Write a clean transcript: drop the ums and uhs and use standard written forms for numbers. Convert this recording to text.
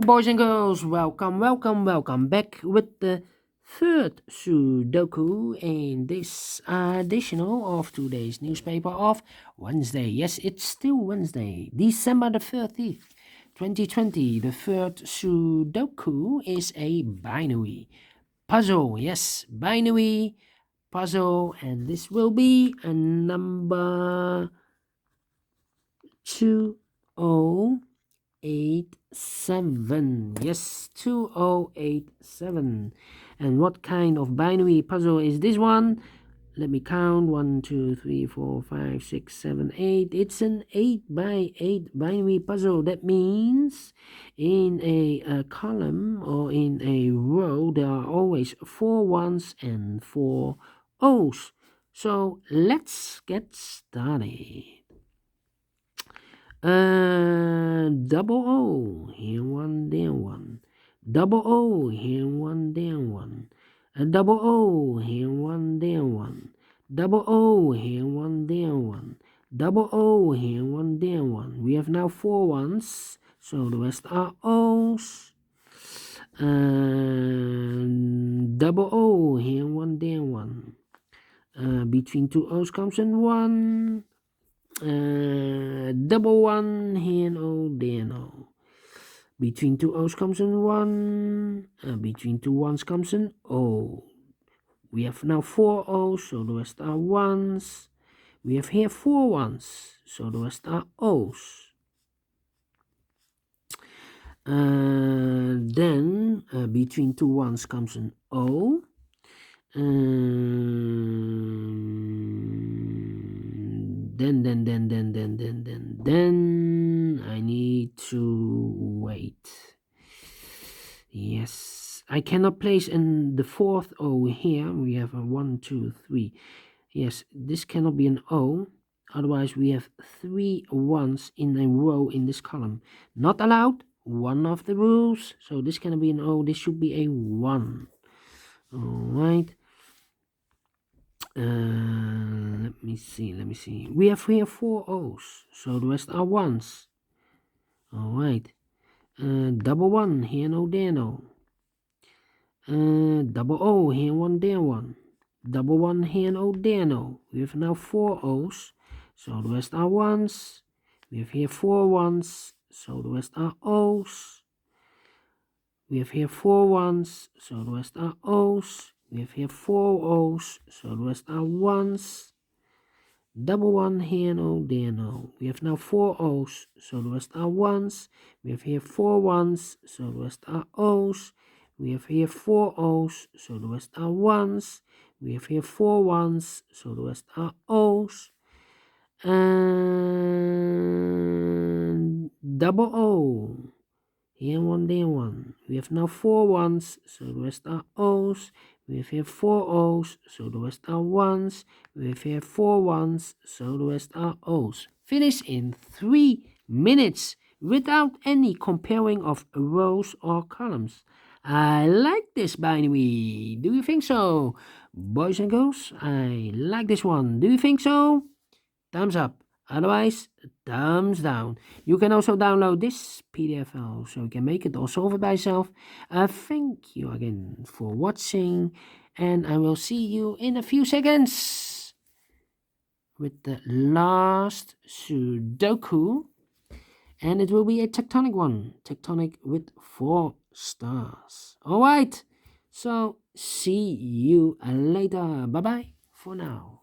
boys and girls, welcome back with the third Sudoku in this additional of today's newspaper of Wednesday. Yes, it's still Wednesday, December the 30th, 2020. The third Sudoku is a binary puzzle. Yes, binary puzzle, and this will be a number 2087. Yes, 2087. And what kind of binary puzzle is this one? Let me count. 1, 2, 3, 4, 5, 6, 7, 8. It's an 8 by 8 binary puzzle. That means in a column or in a row there are always 4 ones and 4 O's. So let's get started. Double O, here one, there one. Double O, here one, there one. Double O, here one, there one. Double O, here one, there one. Double O, here one, there one. We have now 4 ones, so the rest are O's. Double O, here one, there one. Between 2 O's comes in 1. Double 1, here no, there no. Between 2 O's comes in 1. Between 2 1's comes in O. We have now 4 O's, so the rest are 1's. We have here 4 1's, so the rest are O's. Then between 2 1's comes an O. Then I need to wait. Yes, I cannot place in the 4th O here. We have a 1, 2, 3. Yes, this cannot be an O. Otherwise, we have 3 1's in a row in this column. Not allowed. One of the rules. So this cannot be an O. This should be a 1. All right. Let me see. We have here 4 O's, so the rest are 1's. All right. Double 1, here no, there no. Double O, here 1, there 1. Double 1, here no, there no. We have now 4 O's, so the rest are 1's. We have here 4 1's, so the rest are O's. We have here 4 1's, so the rest are O's. We have here 4 O's, so the rest are 1's. Double 1, here no, there no. We have now 4 O's, so the rest are 1's. We have here 4 1's, so the rest are O's. We have here 4 O's, so the rest are 1's. We have here 4 1's, so the rest are O's. And double O. Here 1, there 1. We have now 4 1's, so the rest are O's. We have here 4 O's, so the rest are 1's. We have here 4 1's, so the rest are O's. Finish in 3 minutes without any comparing of rows or columns. I like this binary. Do you think so? Boys and girls, I like this one. Do you think so? Thumbs up. Otherwise, thumbs down. You can also download this PDF file so you can make it or solve it by yourself. Thank you again for watching, and I will see you in a few seconds with the last Sudoku, and it will be a tectonic one. Tectonic with 4 stars. Alright, so see you later. Bye-bye for now.